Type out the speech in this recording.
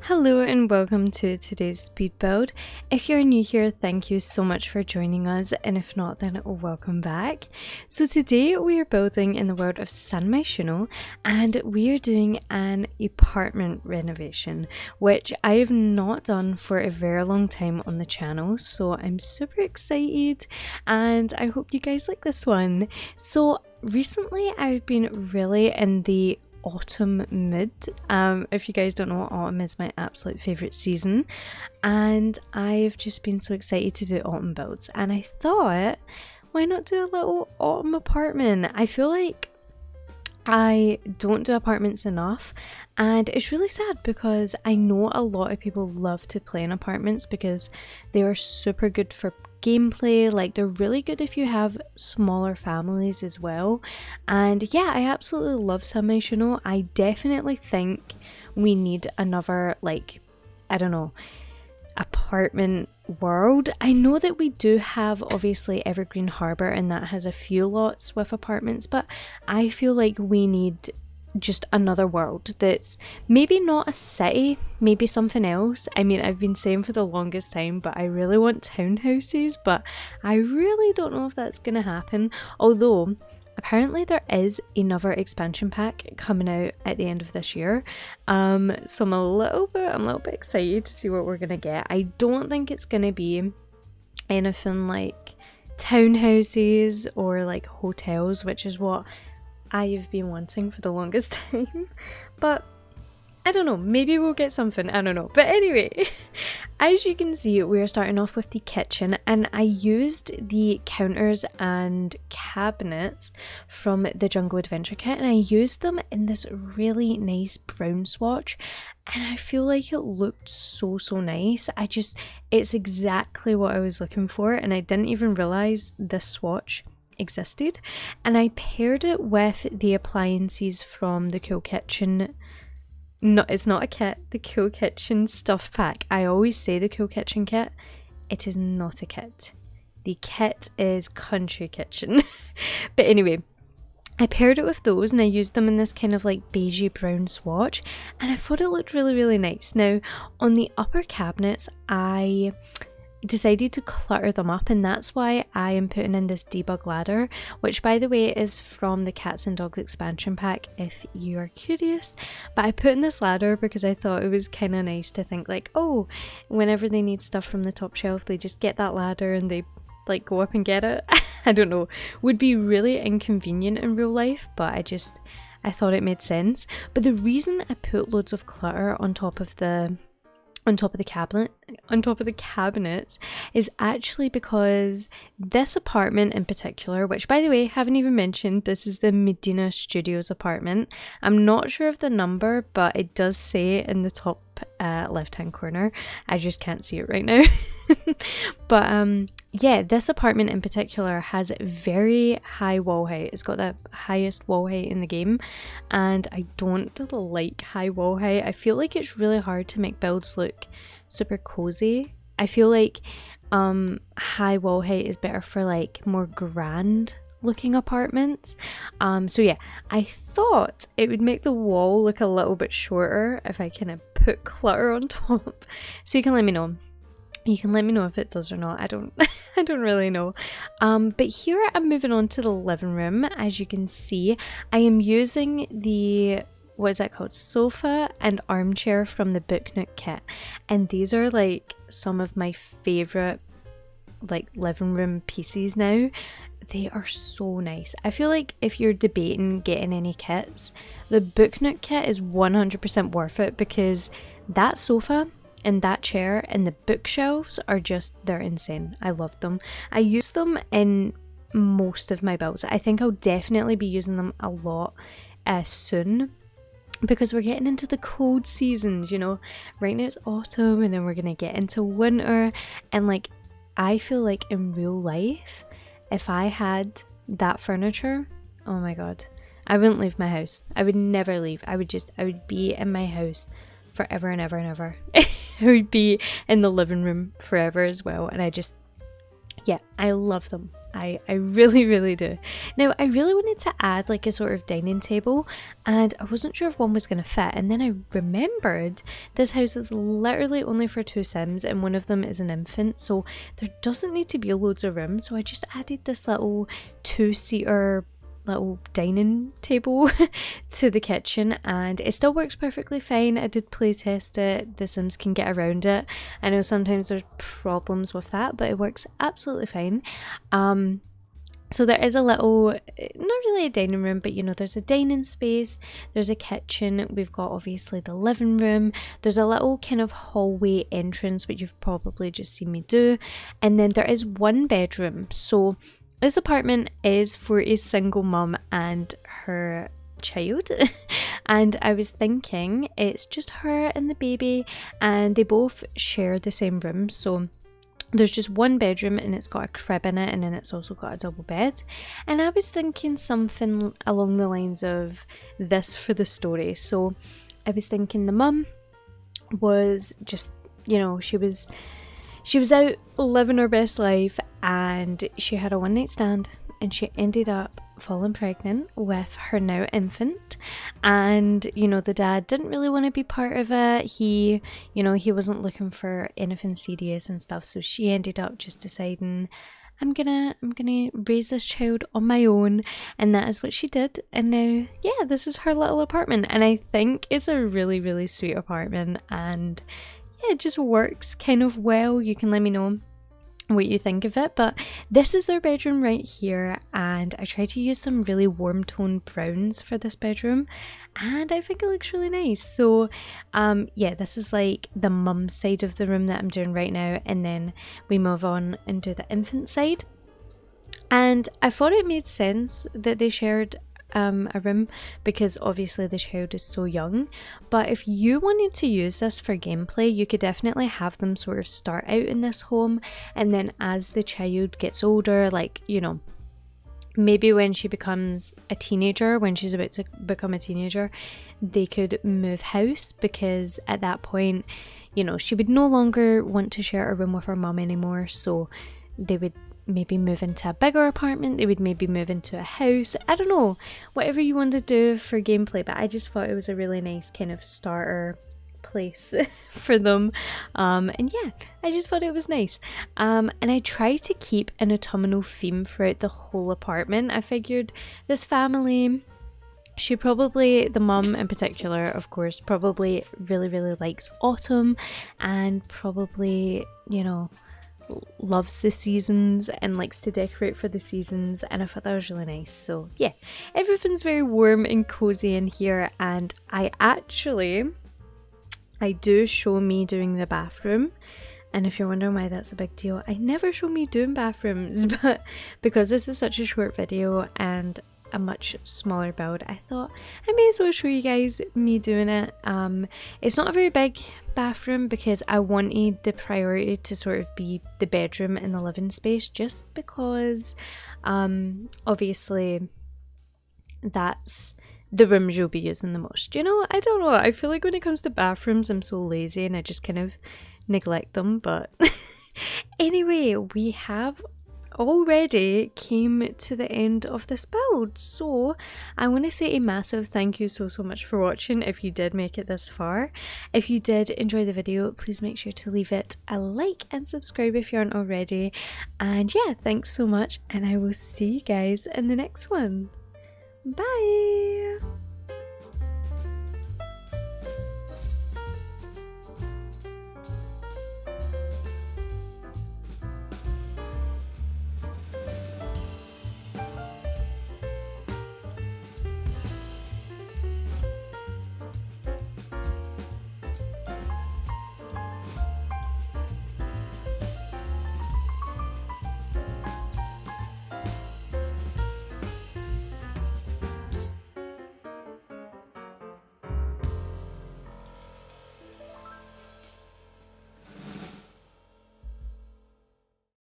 Hello and welcome to today's speed build. If you're new here, thank you so much for joining us, and if not, then welcome back. So today we are building in the world of San Myshuno, and we are doing an apartment renovation, which I have not done for a very long time on the channel, so I'm super excited and I hope you guys like this one. So recently I've been really in the autumn mood. If you guys don't know, autumn is my absolute favorite season, and I've just been so excited to do autumn builds, and I thought, why not do a little autumn apartment? I feel like I don't do apartments enough, and it's really sad because I know a lot of people love to play in apartments because they are super good for gameplay. Like, they're really good if you have smaller families as well. And yeah, I absolutely love San Myshuno. I definitely think we need another, like, I don't know, apartment world. I know that we do have obviously Evergreen Harbour, and that has a few lots with apartments, but I feel like we need just another world that's maybe not a city, maybe something else. I mean, I've been saying for the longest time, but I really want townhouses, but I really don't know if that's gonna happen. Although apparently there is another expansion pack coming out at the end of this year, so I'm a little bit excited to see what we're gonna get. I don't think it's gonna be anything like townhouses or like hotels, which is what I've been wanting for the longest time, but I don't know, maybe we'll get something, I don't know. But anyway, as you can see, we're starting off with the kitchen, and I used the counters and cabinets from the Jungle Adventure kit, and I used them in this really nice brown swatch, and I feel like it looked so nice. It's exactly what I was looking for, and I didn't even realize this swatch existed. And I paired it with the appliances from the Cool Kitchen. No, it's not a kit, the Cool Kitchen stuff pack. I always say the Cool Kitchen kit. It is not a kit. The kit is Country Kitchen. But anyway, I paired it with those, and I used them in this kind of like beigey brown swatch, and I thought it looked really nice. Now, on the upper cabinets, I decided to clutter them up, and that's why I am putting in this debug ladder, which by the way is from the Cats and Dogs expansion pack if you are curious. But I put in this ladder because I thought it was kind of nice to think like, oh, whenever they need stuff from the top shelf, they just get that ladder and they like go up and get it. I don't know, would be really inconvenient in real life, but I thought it made sense. But the reason I put loads of clutter on top of the cabinets is actually because this apartment in particular, which by the way, haven't even mentioned, this is the Medina Studios apartment. I'm not sure of the number, but it does say in the top left hand corner. I just can't see it right now. But yeah, this apartment in particular has very high wall height. It's got the highest wall height in the game, and I don't like high wall height. I feel like it's really hard to make builds look super cozy. I feel like high wall height is better for like more grand looking apartments. So yeah, I thought it would make the wall look a little bit shorter if I kind of put clutter on top. So you can let me know. You can let me know if it does or not. I don't really know. But here I'm moving on to the living room. As you can see, I am using the, what is that called? Sofa and armchair from the Book Nook kit. And these are like some of my favorite like living room pieces now. They are so nice. I feel like if you're debating getting any kits, the Book Nook kit is 100% worth it, because that sofa and that chair and the bookshelves are just, they're insane. I love them. I use them in most of my builds. I think I'll definitely be using them a lot soon, because we're getting into the cold seasons, you know. Right now it's autumn, and then we're gonna get into winter, and like, I feel like in real life, if I had that furniture, oh my god, I wouldn't leave my house. I would never leave. I would be in my house forever and ever and ever. I would be in the living room forever as well, and yeah, I love them. I really do. Now, I really wanted to add like a sort of dining table, and I wasn't sure if one was going to fit, and then I remembered this house is literally only for 2 Sims, and one of them is an infant, so there doesn't need to be loads of room. So I just added this little 2-seater little dining table to the kitchen, and it still works perfectly fine. I did play test it. The Sims can get around it. I know sometimes there's problems with that, but it works absolutely fine. So there is a little, not really a dining room, but you know, there's a dining space, there's a kitchen, we've got obviously the living room, there's a little kind of hallway entrance, which you've probably just seen me do, and then there is one bedroom. So this apartment is for a single mum and her child, and I was thinking it's just her and the baby, and they both share the same room. So there's just one bedroom and it's got a crib in it, and then it's also got a double bed. And I was thinking something along the lines of this for the story. So I was thinking the mum was just, you know, she was out living her best life, and she had a one night stand, and she ended up falling pregnant with her now infant. And you know, the dad didn't really want to be part of it. He wasn't looking for anything serious and stuff, so she ended up just deciding, I'm gonna raise this child on my own, and that is what she did. And now, yeah, this is her little apartment, and I think it's a really, really sweet apartment, and yeah, it just works kind of well. You can let me know what you think of it, but this is our bedroom right here, and I tried to use some really warm tone browns for this bedroom, and I think it looks really nice. So yeah, this is like the mum side of the room that I'm doing right now, and then we move on and do the infant side. And I thought it made sense that they shared a room, because obviously the child is so young. But if you wanted to use this for gameplay, you could definitely have them sort of start out in this home, and then as the child gets older, like, you know, maybe when she becomes a teenager, when she's about to become a teenager, they could move house, because at that point, you know, she would no longer want to share a room with her mum anymore. So they would maybe move into a bigger apartment, they would maybe move into a house, I don't know, whatever you want to do for gameplay. But I just thought it was a really nice kind of starter place for them, and yeah, I just thought it was nice. And I tried to keep an autumnal theme throughout the whole apartment. I figured this family, she probably, the mum in particular, of course, probably really likes autumn, and probably, you know, loves the seasons and likes to decorate for the seasons, and I thought that was really nice. So yeah, everything's very warm and cozy in here, and I do show me doing the bathroom. And if you're wondering why that's a big deal, I never show me doing bathrooms, but because this is such a short video and a much smaller build, I thought I may as well show you guys me doing it. It's not a very big bathroom, because I wanted the priority to sort of be the bedroom and the living space, just because obviously that's the rooms you'll be using the most. You know, I don't know, I feel like when it comes to bathrooms, I'm so lazy and I just kind of neglect them. But anyway, we have already came to the end of this build, so I want to say a massive thank you so much for watching. If you did make it this far, if you did enjoy the video, please make sure to leave it a like and subscribe if you aren't already. And yeah, thanks so much, and I will see you guys in the next one. Bye.